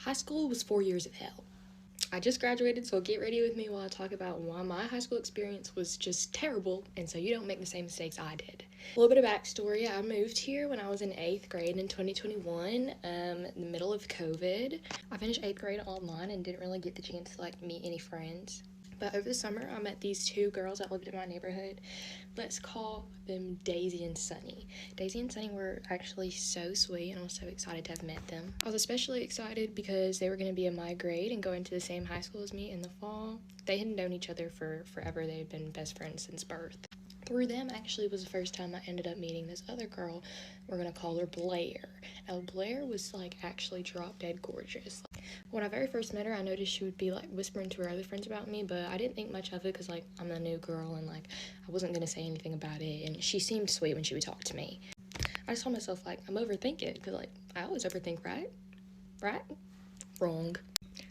High school was 4 years of hell. I just graduated, so get ready with me while I talk about why my high school experience was just terrible, and so you don't make the same mistakes I did. A little bit of backstory: I moved here when I was in 8th grade in 2021, in the middle of COVID. I finished 8th grade online and didn't really get the chance to meet any friends. But over the summer, I met these two girls that lived in my neighborhood. Let's call them Daisy and Sunny. Daisy and Sunny were actually so sweet, and I was so excited to have met them. I was especially excited because they were going to be in my grade and go into the same high school as me in the fall. They had known each other for forever. They had been best friends since birth. Through them, actually, was the first time I ended up meeting this other girl. We're going to call her Blair. Now, Blair was, actually drop-dead gorgeous. When I very first met her, I noticed she would be, whispering to her other friends about me, but I didn't think much of it because, I'm a new girl, and, I wasn't going to say anything about it, and she seemed sweet when she would talk to me. I just told myself, I'm overthinking, because, I always overthink, right? Right? Wrong.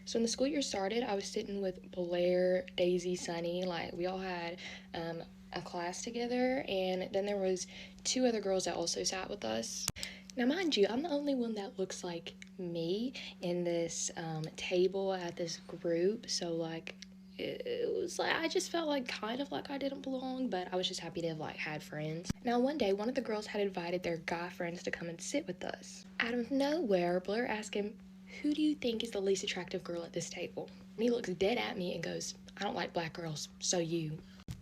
So when the school year started, I was sitting with Blair, Daisy, Sunny. We all had a class together, and then there was two other girls that also sat with us. Now, mind you, I'm the only one that looks like me in this table at this group, so it was I just felt kind of like I didn't belong, but I was just happy to have had friends. Now, one day, one of the girls had invited their guy friends to come and sit with us. Out of nowhere, Blair asked him, "Who do you think is the least attractive girl at this table?" And he looks dead at me and goes, "I don't like black girls, so you."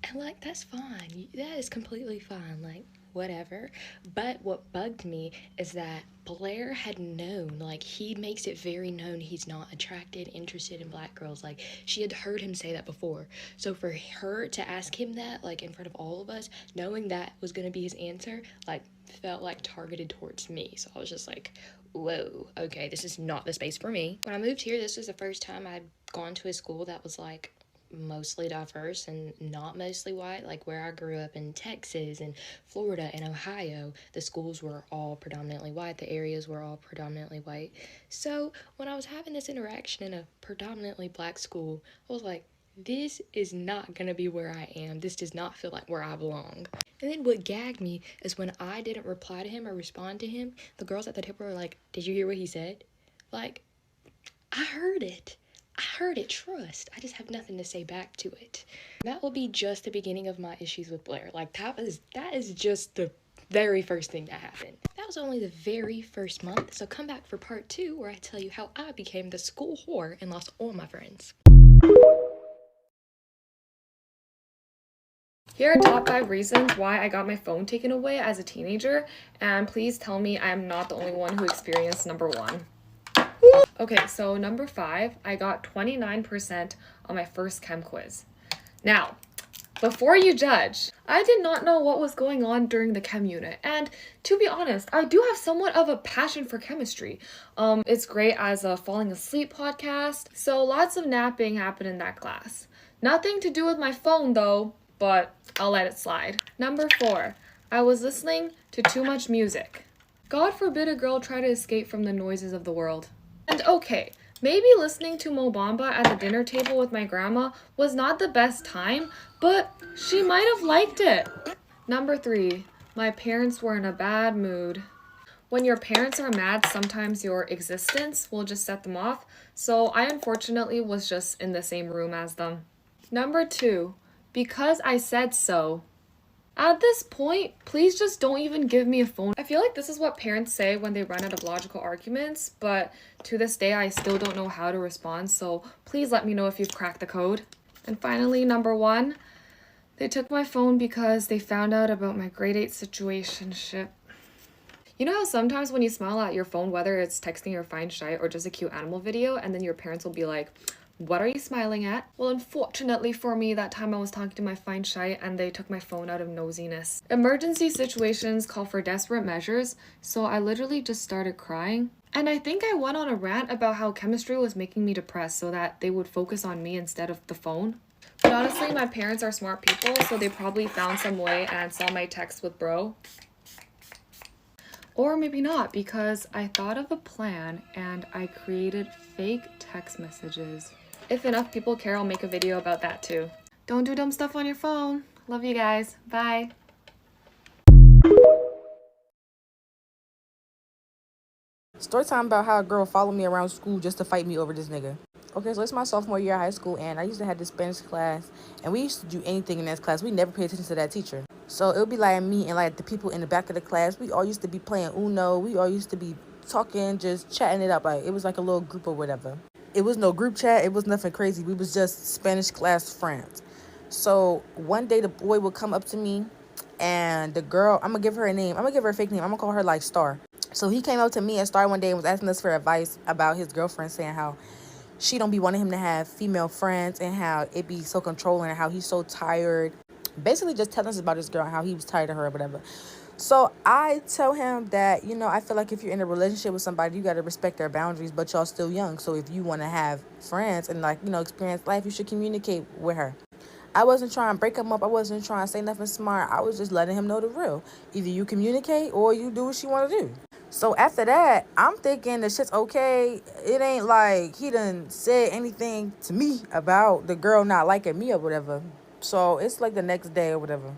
And that's fine. That is completely fine. Whatever. But what bugged me is that Blair had known, he makes it very known he's not interested in black girls. She had heard him say that before. So for her to ask him that, in front of all of us, knowing that was going to be his answer, felt targeted towards me. So I was just whoa, okay, this is not the space for me. When I moved here, this was the first time I'd gone to a school that was mostly diverse and not mostly white. Where I grew up in Texas and Florida and Ohio, the schools were all predominantly white, the areas were all predominantly white. So when I was having this interaction in a predominantly black school, I was this is not gonna be where I am. This does not feel like where I belong. And then what gagged me is when I didn't reply to him or respond to him, the girls at the table were "Did you hear what he said?" I heard it. Trust. I just have nothing to say back to it. That will be just the beginning of my issues with Blair. That is just the very first thing that happened. That was only the very first month, so come back for part 2 where I tell you how I became the school whore and lost all my friends. Here are top 5 reasons why I got my phone taken away as a teenager, and please tell me I am not the only one who experienced number 1. Okay, so number 5, I got 29% on my first chem quiz. Now, before you judge, I did not know what was going on during the chem unit, and to be honest, I do have somewhat of a passion for chemistry. It's great as a falling asleep podcast, so lots of napping happened in that class. Nothing to do with my phone though, but I'll let it slide. Number 4, I was listening to too much music. God forbid a girl try to escape from the noises of the world. And okay, maybe listening to Mo Bamba at the dinner table with my grandma was not the best time, but she might have liked it. Number 3, my parents were in a bad mood. When your parents are mad, sometimes your existence will just set them off, so I unfortunately was just in the same room as them. Number 2, because I said so. At this point, please just don't even give me a phone. I feel like this is what parents say when they run out of logical arguments, but to this day, I still don't know how to respond, so please let me know if you've cracked the code. And finally, number 1, they took my phone because they found out about my grade 8 situationship. You know how sometimes when you smile at your phone, whether it's texting your fine shite or just a cute animal video, and then your parents will be like, "What are you smiling at?" Well, unfortunately for me, that time I was talking to my fine shite and they took my phone out of nosiness. Emergency situations call for desperate measures, so I literally just started crying. And I think I went on a rant about how chemistry was making me depressed so that they would focus on me instead of the phone. But honestly, my parents are smart people, so they probably found some way and saw my text with bro. Or maybe not, because I thought of a plan and I created fake text messages. If enough people care, I'll make a video about that too. Don't do dumb stuff on your phone. Love you guys. Bye. Story time about how a girl followed me around school just to fight me over this nigga. Okay, so it's my sophomore year of high school, and I used to have this Spanish class, and we used to do anything in that class. We never paid attention to that teacher. So it would be like me and like the people in the back of the class. We all used to be playing Uno. We all used to be talking, just chatting it up. Like it was like a little group or whatever. It was no group chat. It was nothing crazy. We was just Spanish class friends. So one day the boy would come up to me, and the girl, I'm gonna give her a name. I'm gonna give her a fake name. I'm gonna call her like Star. So he came up to me and Star one day and was asking us for advice about his girlfriend, saying how she don't be wanting him to have female friends and how it be so controlling and how he's so tired. Basically just telling us about his girl and how he was tired of her or whatever. So I tell him that, I feel like if you're in a relationship with somebody, you got to respect their boundaries, but y'all still young. So if you want to have friends and experience life, you should communicate with her. I wasn't trying to break him up. I wasn't trying to say nothing smart. I was just letting him know the real. Either you communicate or you do what you want to do. So after that, I'm thinking the shit's okay. It ain't like he done said anything to me about the girl not liking me or whatever. So it's like the next day or whatever.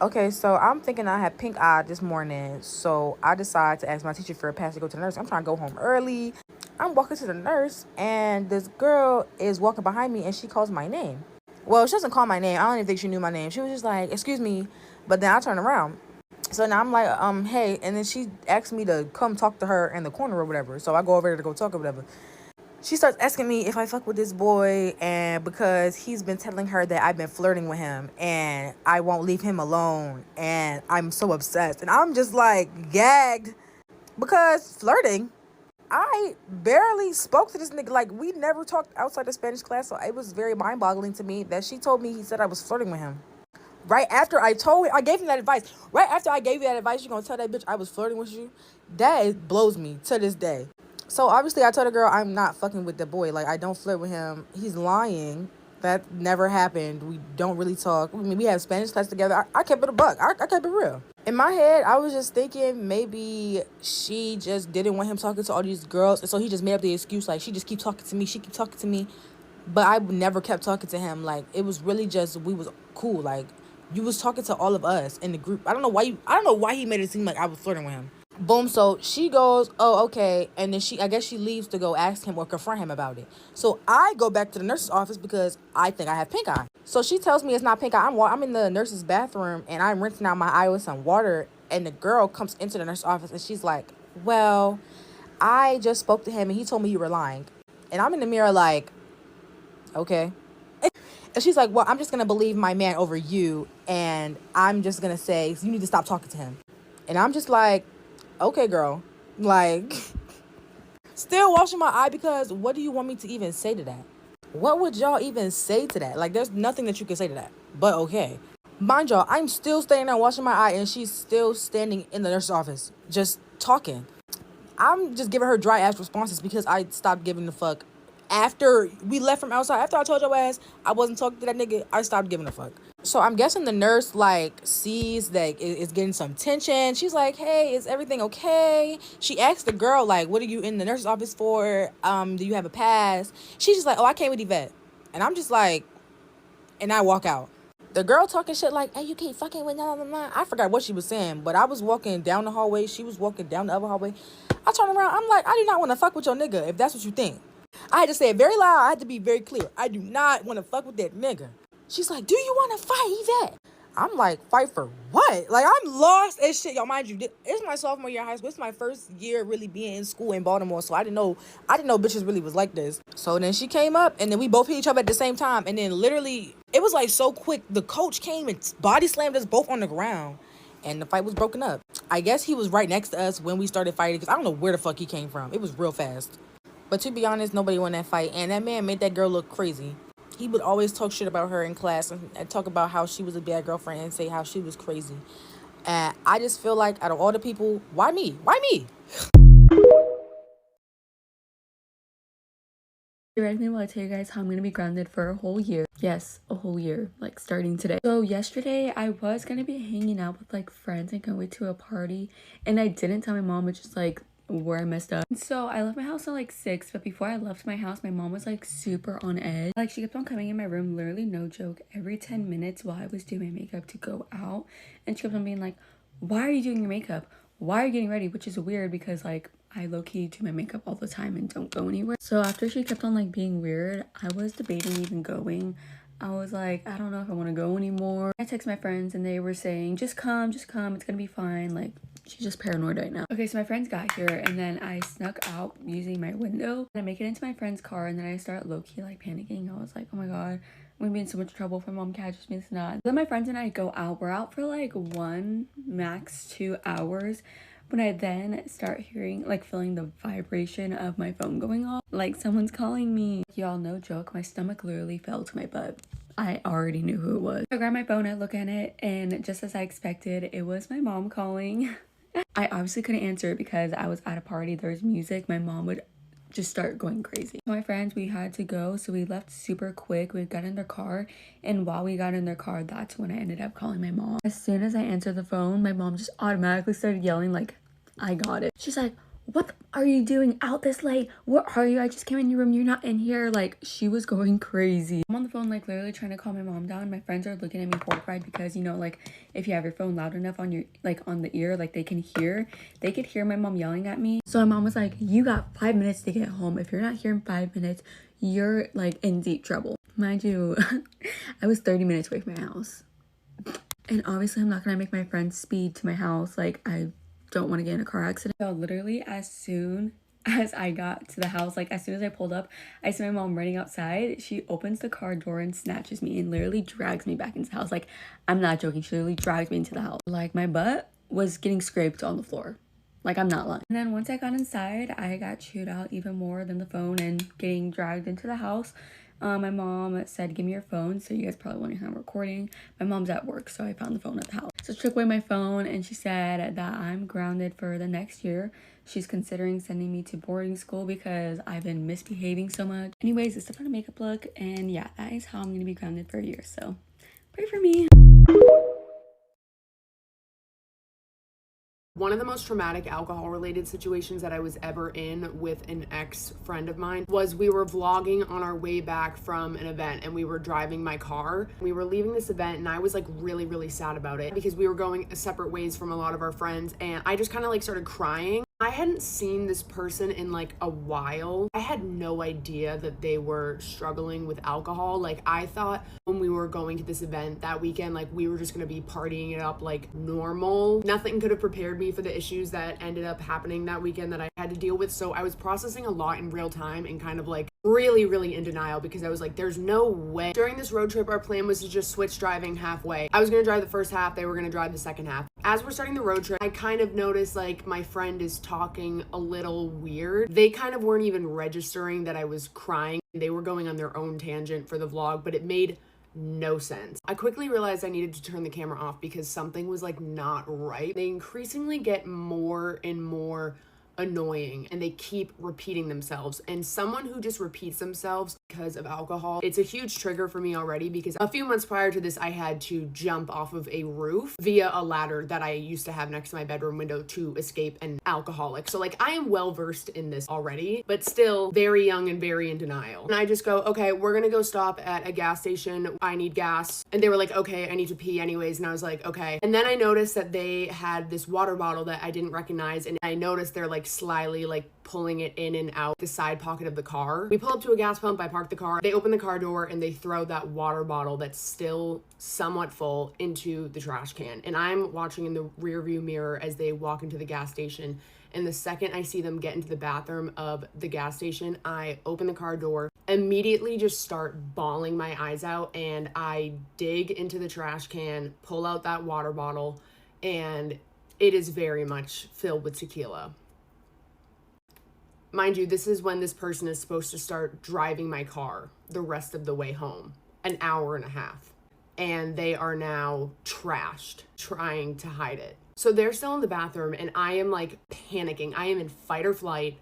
Okay, so I'm thinking I had pink eye this morning. So I decided to ask my teacher for a pass to go to the nurse. I'm trying to go home early. I'm walking to the nurse, and this girl is walking behind me, and she calls my name. Well, she doesn't call my name. I don't even think she knew my name. She was just like, excuse me. But then I turn around. So now I'm like, hey. And then she asked me to come talk to her in the corner or whatever. So I go over there to go talk or whatever. She starts asking me if I fuck with this boy, and because he's been telling her that I've been flirting with him and I won't leave him alone, and I'm so obsessed. And I'm just like gagged because flirting. I barely spoke to this nigga. Like, we never talked outside the Spanish class, so it was very mind-boggling to me that she told me he said I was flirting with him. Right after I gave him that advice. Right after I gave you that advice, you gonna tell that bitch I was flirting with you? That blows me to this day. So, obviously, I told the girl I'm not fucking with the boy. Like, I don't flirt with him. He's lying. That never happened. We don't really talk. I mean, we have Spanish class together. I kept it a buck. I kept it real. In my head, I was just thinking maybe she just didn't want him talking to all these girls. And so he just made up the excuse. Like, she just keeps talking to me. She keeps talking to me. But I never kept talking to him. Like, it was really just, we was cool. Like, you was talking to all of us in the group. I don't know why he made it seem like I was flirting with him. Boom, so she goes, oh, okay. And then I guess she leaves to go ask him or confront him about it. So I go back to the nurse's office because I think I have pink eye. So she tells me it's not pink eye. I'm in the nurse's bathroom and I'm rinsing out my eye with some water. And the girl comes into the nurse's office and she's like, well, I just spoke to him and he told me you were lying. And I'm in the mirror like, okay. And she's like, well, I'm just going to believe my man over you. And I'm just going to say, you need to stop talking to him. And I'm just like, okay, girl. Like, still washing my eye because what do you want me to even say to that? What would y'all even say to that? Like, there's nothing that you can say to that. But okay. Mind y'all, I'm still standing there washing my eye and she's still standing in the nurse's office just talking. I'm just giving her dry ass responses because I stopped giving a fuck. After we left from outside, after I told your ass I wasn't talking to that nigga, I stopped giving a fuck. So I'm guessing the nurse sees that it's getting some tension. She's like, hey, is everything okay? She asked the girl what are you in the nurse's office for? Do you have a pass? She's just like, oh, I came with Yvette. And I'm just like, and I walk out. The girl talking shit like, hey, you can't fucking with nah. I forgot what she was saying, but I was walking down the hallway. She was walking down the other hallway. I turn around. I'm like, I do not want to fuck with your nigga if that's what you think. I had to say it very loud. I had to be very clear. I do not want to fuck with that nigga. She's like, do you want to fight Yvette? I'm like, fight for what? Like, I'm lost as shit. Y'all, mind you, it's my sophomore year of high school. It's my first year really being in school in Baltimore. So I didn't know bitches really was like this. So then she came up and then we both hit each other at the same time. And then literally, it was so quick. The coach came and body slammed us both on the ground. And the fight was broken up. I guess he was right next to us when we started fighting. Because I don't know where the fuck he came from. It was real fast. But to be honest, nobody won that fight. And that man made that girl look crazy. He would always talk shit about her in class and talk about how she was a bad girlfriend and say how she was crazy. And I just feel like out of all the people, why me? Why me? You ready me while I tell you guys how I'm going to be grounded for a whole year. Yes, a whole year, starting today. So yesterday, I was going to be hanging out with friends and going to a party. And I didn't tell my mom, which is where I messed up. So I left my house at 6, but before I left my house, my mom was super on edge. She kept on coming in my room, literally no joke, every 10 minutes while I was doing my makeup to go out. And she kept on being like, why are you doing your makeup? Why are you getting ready? Which is weird because I I low-key do my makeup all the time and don't go anywhere. So after she kept on like being weird, I was debating even going. I was like, I don't know if I want to go anymore. I text my friends and they were saying, just come, it's gonna be fine. Like, she's just paranoid right now. Okay, so my friends got here and then I snuck out using my window. And I make it into my friend's car and then I start low-key like panicking. I was like, oh my god, I'm gonna be in so much trouble if my mom catches me. It's not. Then my friends and I go out. We're out for like 1, max 2 hours. When I then start hearing, like feeling the vibration of my phone going off, like someone's calling me. Y'all, no joke, my stomach literally fell to my butt. I already knew who it was. I grab my phone, I look at it, and just as I expected, it was my mom calling. I obviously couldn't answer it because I was at a party, there was music, my mom would just start going crazy. My friends, we had to go, so we left super quick. We got in their car, and while we got in their car, that's when I ended up calling my mom. As soon as I answered the phone, my mom just automatically started yelling like, I got it. She's like, what are you doing out this late? Where are you? I just came in your room, you're not in here. Like, she was going crazy. I'm on the phone like literally trying to calm my mom down. My friends are looking at me horrified because, you know, like if you have your phone loud enough on your, like on the ear, like they could hear my mom yelling at me. So my mom was like, you got 5 minutes to get home. If you're not here in 5 minutes, you're like in deep trouble. Mind you, I was 30 minutes away from my house. And obviously I'm not gonna make my friends speed to my house. Like, I don't want to get in a car accident. So literally as soon as I got to the house, like as soon as I pulled up, I see my mom running outside. She opens the car door and snatches me and literally drags me back into the house. Like, I'm not joking, she literally dragged me into the house. Like, my butt was getting scraped on the floor. Like, I'm not lying. And then once I got inside, I got chewed out even more than the phone and getting dragged into the house. My mom said, give me your phone. So you guys probably wondering how I'm recording. My mom's at work, so I found the phone at the house. So she took away my phone and she said that I'm grounded for the next year. She's considering sending me to boarding school because I've been misbehaving so much. Anyways, this is not a makeup look, and yeah, that is how I'm gonna be grounded for a year. So pray for me. One of the most traumatic alcohol-related situations that I was ever in with an ex-friend of mine was we were vlogging on our way back from an event and we were driving my car. We were leaving this event and I was like really sad about it because we were going separate ways from a lot of our friends, and I just kind of like started crying. I hadn't seen this person in like a while. I had no idea that they were struggling with alcohol. Like, I thought when we were going to this event that weekend, like we were just gonna be partying it up like normal. Nothing could have prepared me for the issues that ended up happening that weekend that I had to deal with. So I was processing a lot in real time and kind of like really in denial because I was like, there's no way. During this road trip, our plan was to just switch driving halfway. I was gonna drive the first half, they were gonna drive the second half. As we're starting the road trip, I kind of noticed like my friend is talking a little weird. They kind of weren't even registering that I was crying. They were going on their own tangent for the vlog, but it made no sense. I quickly realized I needed to turn the camera off because something was like not right. They increasingly get more and more annoying and they keep repeating themselves, and someone who just repeats themselves because of alcohol, it's a huge trigger for me already because a few months prior to this I had to jump off of a roof via a ladder that I used to have next to my bedroom window to escape an alcoholic. So like, I am well versed in this already, but still very young and very in denial. And I just go, okay, we're gonna go stop at a gas station, I need gas. And they were like, okay, I need to pee anyways. And I was like, okay. And then I noticed that they had this water bottle that I didn't recognize, and I noticed they're like slyly like pulling it in and out the side pocket of the car. We pull up to a gas pump, I park the car, they open the car door and they throw that water bottle that's still somewhat full into the trash can. And I'm watching in the rear view mirror as they walk into the gas station. And the second I see them get into the bathroom of the gas station, I open the car door, immediately just start bawling my eyes out, and I dig into the trash can, pull out that water bottle, and it is very much filled with tequila. Mind you, this is when this person is supposed to start driving my car the rest of the way home, an hour and a half. And they are now trashed, trying to hide it. So they're still in the bathroom and I am like panicking. I am in fight or flight.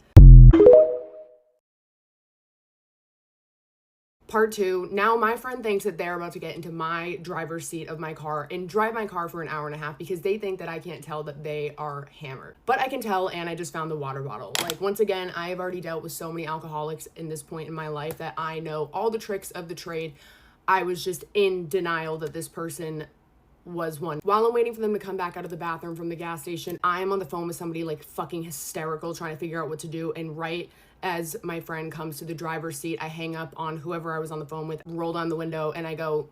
Part 2, now my friend thinks that they're about to get into my driver's seat of my car and drive my car for an hour and a half because they think that I can't tell that they are hammered. But I can tell, and I just found the water bottle. Like, once again, I have already dealt with so many alcoholics in this point in my life that I know all the tricks of the trade. I was just in denial that this person was one. While I'm waiting for them to come back out of the bathroom from the gas station, I am on the phone with somebody like fucking hysterical trying to figure out what to do. And right as my friend comes to the driver's seat, I hang up on whoever I was on the phone with, roll down the window, and I go,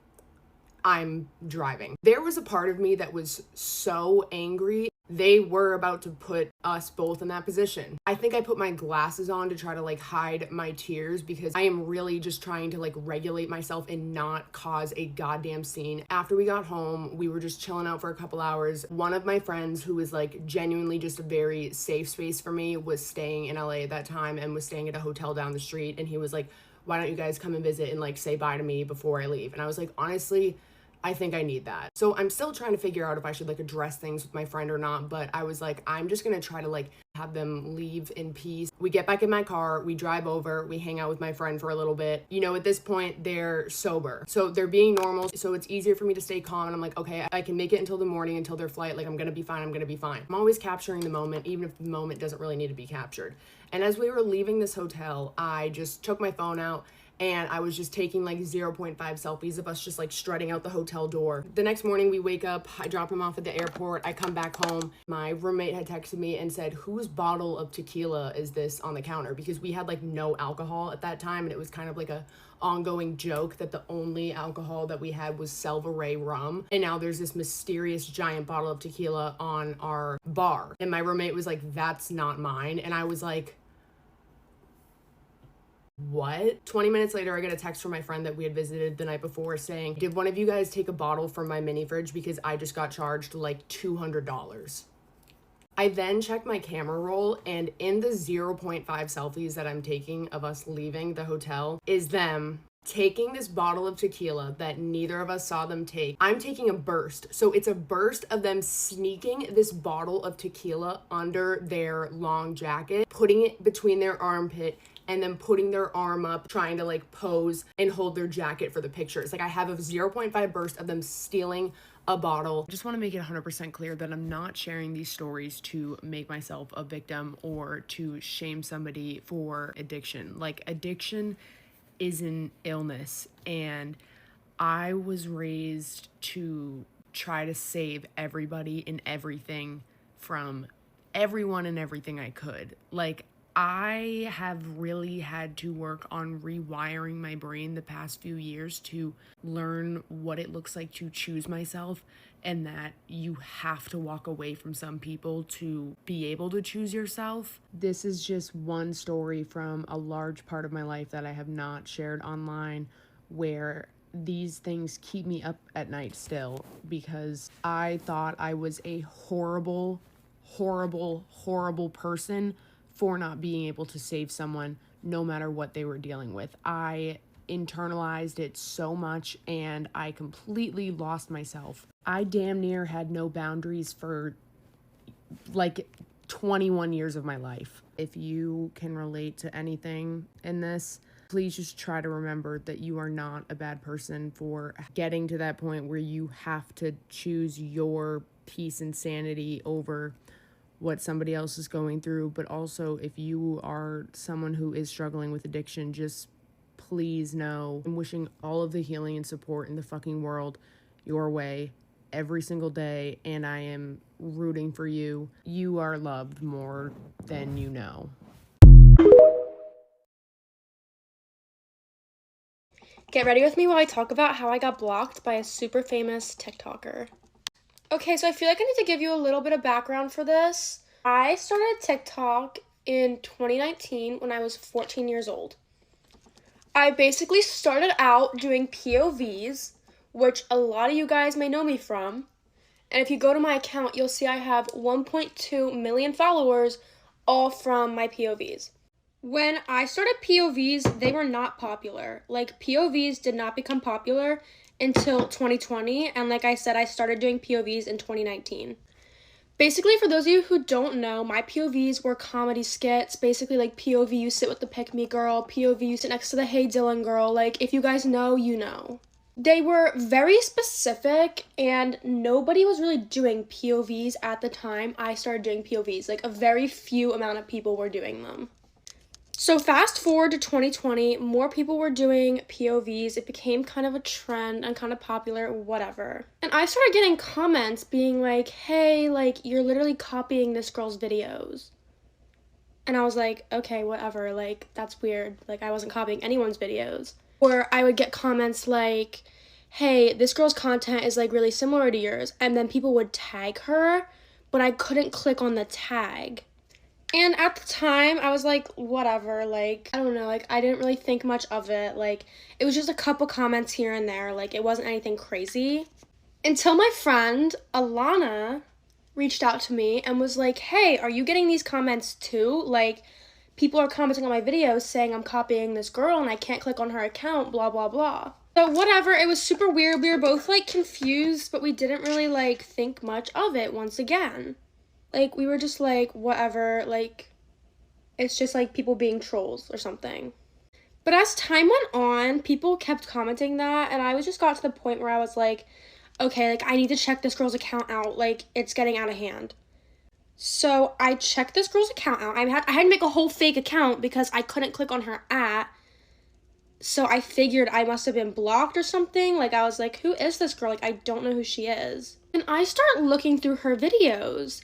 I'm driving. There was a part of me that was so angry. They were about to put us both in that position. I think I put my glasses on to try to like hide my tears because I am really just trying to like regulate myself and not cause a goddamn scene. After we got home, we were just chilling out for a couple hours. One of my friends, who was like genuinely just a very safe space for me, was staying in LA at that time and was staying at a hotel down the street. And he was like, why don't you guys come and visit and like say bye to me before I leave? And I was like, honestly, I think I need that. So I'm still trying to figure out if I should like address things with my friend or not, but I was like, I'm just gonna try to like have them leave in peace. We get back in my car, we drive over, we hang out with my friend for a little bit. You know, at this point, they're sober. So they're being normal, so it's easier for me to stay calm, and I'm like, okay, I can make it until the morning, until their flight, like I'm gonna be fine, I'm gonna be fine. I'm always capturing the moment, even if the moment doesn't really need to be captured. And as we were leaving this hotel, I just took my phone out and I was just taking like 0.5 selfies of us just like strutting out the hotel door. The next morning we wake up, I drop him off at the airport, I come back home. My roommate had texted me and said, whose bottle of tequila is this on the counter? Because we had like no alcohol at that time, and it was kind of like a ongoing joke that the only alcohol that we had was Selva-Ray rum. And now there's this mysterious giant bottle of tequila on our bar. And my roommate was like, that's not mine. And I was like, what? 20 minutes later, I get a text from my friend that we had visited the night before saying, did one of you guys take a bottle from my mini fridge because I just got charged like $200? I then checked my camera roll, and in the 0.5 selfies that I'm taking of us leaving the hotel is them taking this bottle of tequila that neither of us saw them take. I'm taking a burst. So it's a burst of them sneaking this bottle of tequila under their long jacket, putting it between their armpit, and then putting their arm up, trying to like pose and hold their jacket for the pictures. Like I have a 0.5 burst of them stealing a bottle. I just want to make it 100% clear that I'm not sharing these stories to make myself a victim or to shame somebody for addiction. Like addiction is an illness, and I was raised to try to save everybody and everything from everyone and everything I could. Like I have really had to work on rewiring my brain the past few years to learn what it looks like to choose myself, and that you have to walk away from some people to be able to choose yourself. This is just one story from a large part of my life that I have not shared online, where these things keep me up at night still, because I thought I was a horrible, horrible, horrible person for not being able to save someone no matter what they were dealing with. I internalized it so much, and I completely lost myself. I damn near had no boundaries for like 21 years of my life. If you can relate to anything in this, please just try to remember that you are not a bad person for getting to that point where you have to choose your peace and sanity over what somebody else is going through. But also, if you are someone who is struggling with addiction, just please know I'm wishing all of the healing and support in the fucking world your way every single day, and I am rooting for you. You are loved more than you know. Get ready with me while I talk about how I got blocked by a super famous TikToker. Okay, so I feel like I need to give you a little bit of background for this. I started TikTok in 2019 when I was 14 years old. I basically started out doing POVs, which a lot of you guys may know me from. And if you go to my account, you'll see I have 1.2 million followers, all from my POVs. When I started POVs, they were not popular. Like, POVs did not become popular until 2020, and like I said, I started doing POVs in 2019. Basically, for those of you who don't know, my POVs were comedy skits. Basically, like, POV, you sit with the pick-me girl, POV, you sit next to the hey Dylan girl. Like, if you guys know, you know. They were very specific, and nobody was really doing POVs at the time I started doing POVs. Like, a very few amount of people were doing them. So fast forward to 2020, more people were doing POVs. It became kind of a trend and kind of popular, whatever. And I started getting comments being like, hey, like, you're literally copying this girl's videos. And I was like, okay, whatever, like, that's weird. Like, I wasn't copying anyone's videos. Or I would get comments like, hey, this girl's content is, like, really similar to yours. And then people would tag her, but I couldn't click on the tag. And at the time, I was like, whatever, like, I don't know, like, I didn't really think much of it. Like, it was just a couple comments here and there. Like, it wasn't anything crazy. Until my friend, Alana, reached out to me and was like, hey, are you getting these comments too? Like, people are commenting on my videos saying I'm copying this girl and I can't click on her account, blah, blah, blah. So whatever, it was super weird. We were both, like, confused, but we didn't really, like, think much of it once again. Like, we were just like, whatever, like, it's just, like, people being trolls or something. But as time went on, people kept commenting that, and I just got to the point where I was like, okay, like, I need to check this girl's account out, like, it's getting out of hand. So I checked this girl's account out. I had to make a whole fake account because I couldn't click on her @ so I figured I must have been blocked or something. Like, I was like, who is this girl? Like, I don't know who she is. And I start looking through her videos.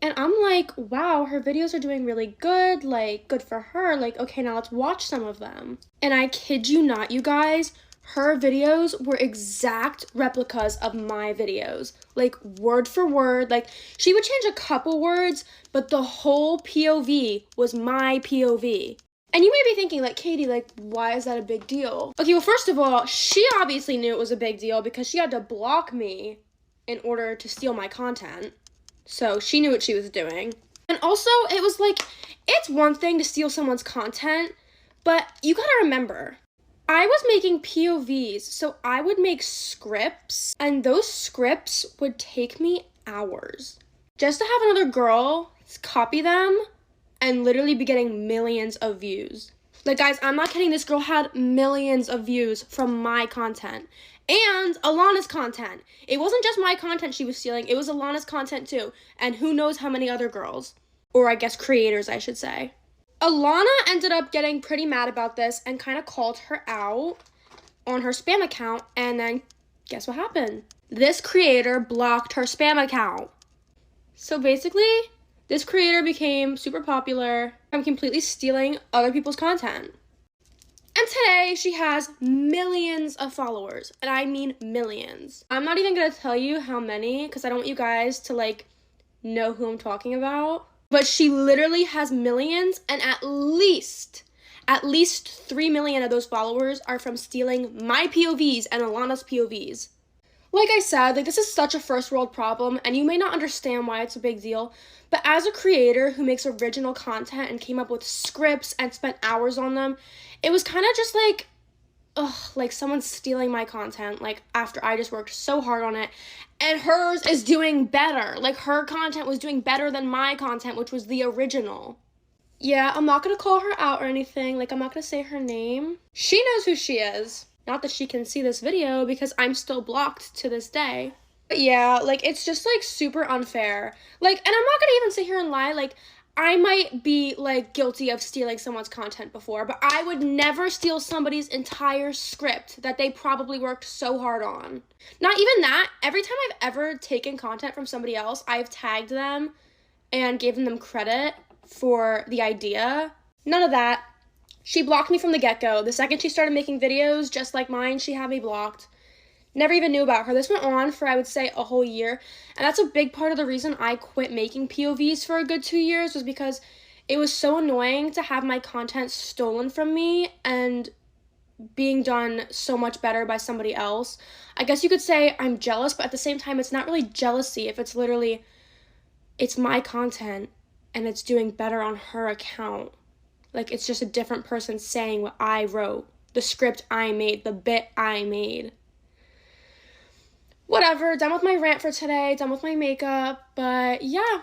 And I'm like, wow, her videos are doing really good, like, good for her, like, okay, now let's watch some of them. And I kid you not, you guys, her videos were exact replicas of my videos, like, word for word. Like, she would change a couple words, but the whole POV was my POV. And you may be thinking, like, Katie, like, why is that a big deal? Okay, well, first of all, she obviously knew it was a big deal because she had to block me in order to steal my content. So she knew what she was doing. And also, it was like, it's one thing to steal someone's content, but you gotta remember, I was making POVs, so I would make scripts, and those scripts would take me hours. Just to have another girl copy them and literally be getting millions of views. Like, guys, I'm not kidding, this girl had millions of views from my content. And Alana's content. It wasn't just my content she was stealing, it was Alana's content too. And who knows how many other girls. Or I guess creators, I should say. Alana ended up getting pretty mad about this and kind of called her out on her spam account. And then guess what happened? This creator blocked her spam account. So basically, this creator became super popular from completely stealing other people's content. And today, she has millions of followers, and I mean millions. I'm not even gonna tell you how many, because I don't want you guys to, like, know who I'm talking about. But she literally has millions, and at least 3 million of those followers are from stealing my POVs and Alana's POVs. Like I said, like, this is such a first world problem, and you may not understand why it's a big deal, but as a creator who makes original content and came up with scripts and spent hours on them, it was kind of just like, ugh, like someone's stealing my content, like, after I just worked so hard on it, and hers is doing better. Like, her content was doing better than my content, which was the original. Yeah, I'm not gonna call her out or anything, like, I'm not gonna say her name. She knows who she is. Not that she can see this video because I'm still blocked to this day. But yeah, like, it's just, like, super unfair. Like, and I'm not gonna even sit here and lie, like, I might be, like, guilty of stealing someone's content before, but I would never steal somebody's entire script that they probably worked so hard on. Not even that. Every time I've ever taken content from somebody else, I've tagged them and given them credit for the idea. None of that. She blocked me from the get-go. The second she started making videos just like mine, she had me blocked. Never even knew about her. This went on for, I would say, a whole year. And that's a big part of the reason I quit making POVs for a good 2 years, was because it was so annoying to have my content stolen from me and being done so much better by somebody else. I guess you could say I'm jealous, but at the same time, it's not really jealousy if it's literally, it's my content and it's doing better on her account. Like, it's just a different person saying what I wrote, the script I made, the bit I made. Whatever, done with my rant for today, done with my makeup, but yeah.